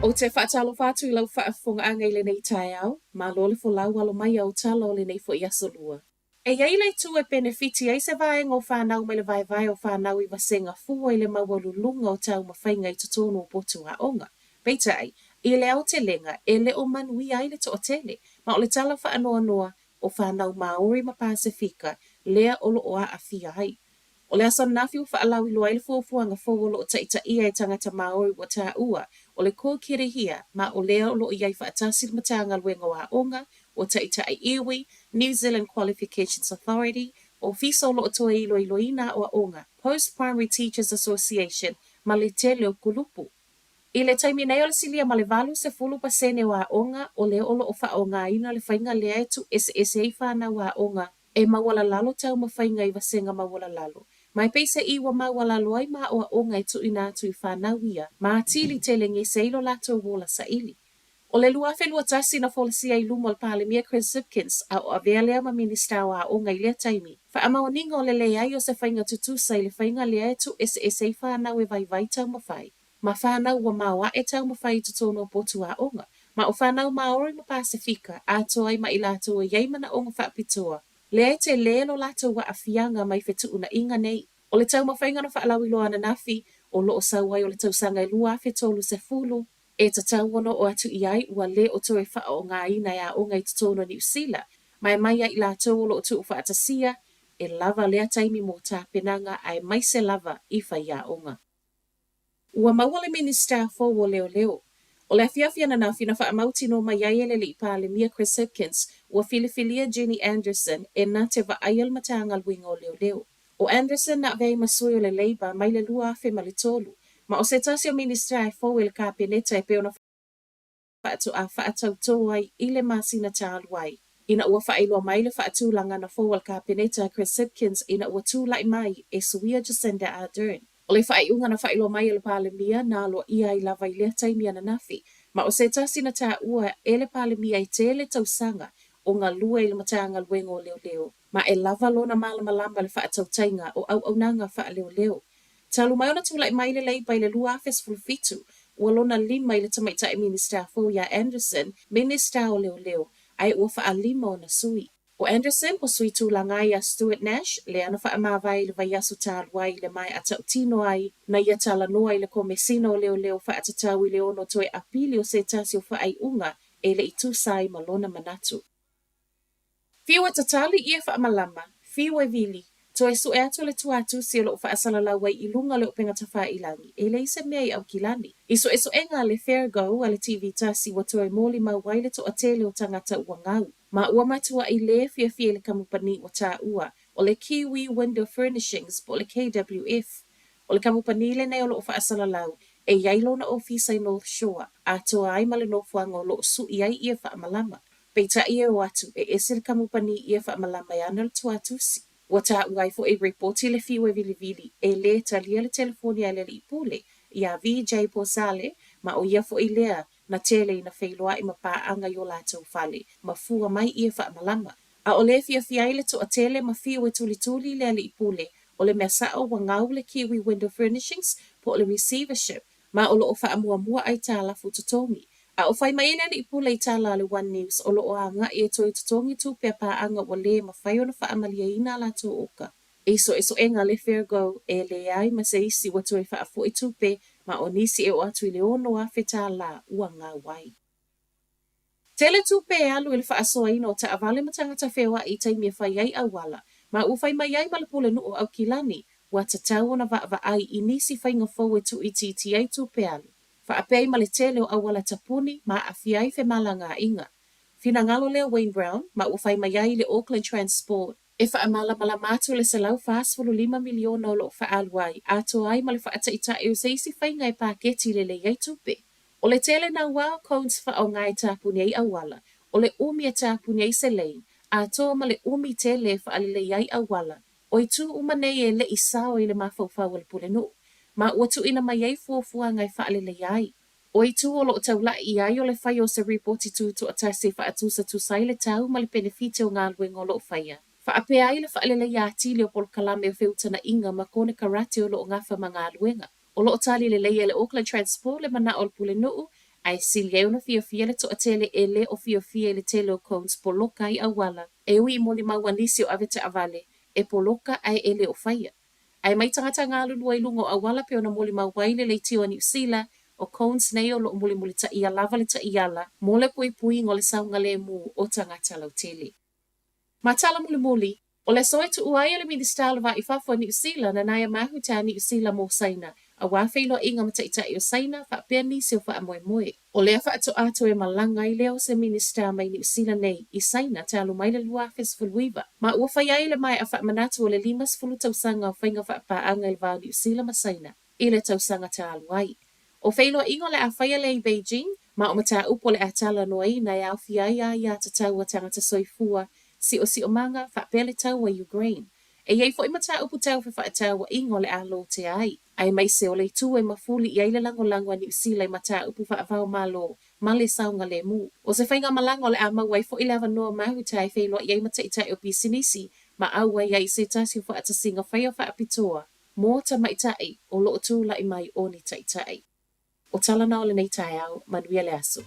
O te whaatalo whātu I lau whaafonga anga I le nei tai au, ma lole fo lau alo mai au tala o le nei fo I aso lua. E iai lei tu e benefiti ai se vaenga o whanau mai le vai o whanau I wasenga fua I le mawalulunga o tau mawhainga I tutono o potu a onga. Peitai, I le au te lenga, e le o manui ai le to o tele, ma o le tala whaanoa noa o whanau Maori ma Pasifika, lea olo o a fia ai. O le asa nafi o whaalau I loa I le fuafuanga fōwolo o taita ia e tangata Maori wa tā ua, o le kōkirehia ma o lea o lo iai whaatasi le matanga luenga wa onga, o taita ai iwi, New Zealand Qualifications Authority, o fiso o lo toa ilo ina o onga, Post-Primary Teachers Association, ma le tele o kulupu. I le taimi nei o le silia ma le valu se fulu pasene wa onga, o le olo o whaonga ina le whainga lea etu ese I whana wa onga, e mawala lalo tau ma whainga I wasenga mawala lalo. Mai peise iwa mawala loai ma o onga I tu ina atu I whanau ia, ma atili telengi se ilo lato wola sa ili. O le lua whenua tasi na folisia I lumo al palemia Chris Zipkins a o avelea ma minista wa onga I lea taimi. Fa ama o ninga o le leai o se whainga tutusa I le whainga lea etu ese I whanau e vai tau mawhai. Ma whanau wa mawa e tau mawhai tutono potu a onga. Ma o whanau Maori ma Pasifika a toai ma I lato o yeimana onga whapitoa. Lea te lelo lato wa afianga mai fetu una inga nei. O le tau mawhainga na whaalawi loa na nafi, o lo o sauai o le tau sanga I lua fetolu se fulu, e ta tau wano o atu iai ua le o toe wha o ngā ina ia o ngai tutono New Zealand. Mai mai I lato o lo o tu whaatasia, e lava lea taimi mō tā penanga ai mai se lava I wha ia onga. Ua maua le minister fo o leo. O le afiafia na nafi na whaamauti no mai ai ele li pa le mia Chris Hipkins, ua filifilia Jenny Anderson e nā te wa aial matanga luinga o leo. O Anderson na vei masui o le Labour mai le lua afe ma le tolu, ma o se tasi o minister e fo e le kapeneta e peo na whaatau ai I le masina tālu ai. Ina ua whaeloa mai le whaatūlanga na fo al kapeneta Chris Hipkins ina ua tūlai mai e suia Jacinda Ardern. O le whaeunga na whaeloa mai le palemia na alo ia I lava I lea taimi ana nafi, ma o se tasi na tā ua e le palemia I tele tausanga o ngā lua I le matanga luenga o leo. Ma e lava lona malama le whaatau tainga o au nanga wha leo. Talu mai ona tūlai mai le Labour I le lua afes fulfitu, ua lona lima I le tamaita minister fo ia Anderson, minister o leo, ai ua wha lima o na sui. O Anderson po sui tūlanga ai a Stuart Nash, le ana wha amawai le vaiasu tālu ai le mai atau tino ai, na ia tala noa I le komesino o leo wha atatau I le ono toe apili o se tasi o wha ai unga, e le itusai malona manatu. Fiwa tatali ia wha amalama, fiwa vili, to e su e atu le tuatu si lo wha asalala wai I lunga le opinga tawha ilangi, e le isa mea I au kilani. Iso enga le fair go a le TV tasi wa to e moli ma waile to atele o tangata ua ngau. Ma ua matua I le fia le kamupani o tā ua, o le Kiwi Window Furnishings po le KWF. O le kamupani le nei o lo wha asalalau, e yailo na ofisa I North Shore, a toa ai male no fuanga o lo su I ai ia wha amalama. Peita ia o atu e ese le kamupani ia wha amalama I ana le tuatusi. Wata uai fo e reporti le fiwe vili e le talia le telefonia le li pule ia VJ Posale ma o ia fo I lea na tele I na whailoa I mapaanga I o lātou fale ma fua mai ia wha malama. A o le fia ile to a tele ma fiwe tuli le li pule o le mea sao wa ngau le Kiwi Window Furnishings po le receivership ma o lo o wha mua ai tāla fu tutongi. A o whai mai le ipule I tāla le One News o lo o anga e toi tutongi tu pia paanga wa le ma whai o na wha amalia ina la tō oka. Eso enga le fair go e le ai ma se isi wa toi wha afo I tupe ma o nisi e o atu I le ono a wheta la ua ngā wai. Tele tupe e alu ili wha asoa ino ta avale matangata whewa I taimia whai ai awala ma u whai mai ai malapule nu o au kilani wa tatau na va ai I nisi whai ngā fau tu I titi ai tupe alu. Whaapei ma le tele o awala tapuni ma a fiai fe malanga inga. Fina ngalo leo Wayne Brown ma ufai mai le Auckland Transport. E whaamala malamatu le salau fast 5 miliona o lo whaaluai. Ato ai ma le whaataita e o seisi whainga I paketi le iai tupe. O le tele na wao cones wha o ngai tapuni ai awala. O le umi a tapuni ai se lei. Ato ma le umi tele wha ale le iai awala. O I tu umanei e le isao I le mawhauwhau le pule no. Ma ua tu ina mai ai fuafua ngai whaalele iai. O I tu o lo tau la I ai o le whai o se reporti tu a tai se whaatusa tu sai le tau ma le benefite o ngā luenga o lo whaia. Whaape ai le whaalele ia atili o pol kalame o whiutana inga ma kone karate o lo ngafa ma ngā luenga. O lo tali le leia le Auckland Transport le mana o le pule nuu Ai sili ai ona fia le toa tele e le o fia le tele o cones poloka ai awala. E ui moli mawanisi o avete avale. E poloka ai e le o faya. Ai mai tangata ngā lulu ai lungo awala pe ona moli mawaile le tio New Zealand o cones nei o lo muli ta ia lava le ta iala. Mole pui ngole saunga le mu o tangata lau tele. Matala muli, o le soe tu uai le minister wa i fafo New Zealand na naya mahu ta New Zealand mo saina. A wawhelo inga mata o saina fa peni se fa moe. O lea fa ato e malanga i leo se minister mai New Zealand nei i saina te alu mai le lua fes fulwiva. Ma ua fa le mai a fa manatu o le limas fulu tausanga o whainga fa paanga il va New Zealand ma saina. I le tausanga te alu ai. O whailo ingo le a whaia le i Beijing, ma o mata upo le atala noai na iau fiaia ia ta tau a tangata soifua si o manga fa pele tau wa Ukraine. E iei fo imata upu tau fa tau wa ingo le alo te ai. Ai mai se o le tu e mafuli i aile lango ni usila i mata upu fa avao malo male saunga le mu. O se whainga malango le ama wai fo ilava noa mahu tai whailo i ei mata itai o pisinisi ma au wai ai se tasi fa atasinga whaia fa apitoa. Mō ta maitai o lo tu la i mai o ni taitai. O tala na o le nei tai au, manuia le aso.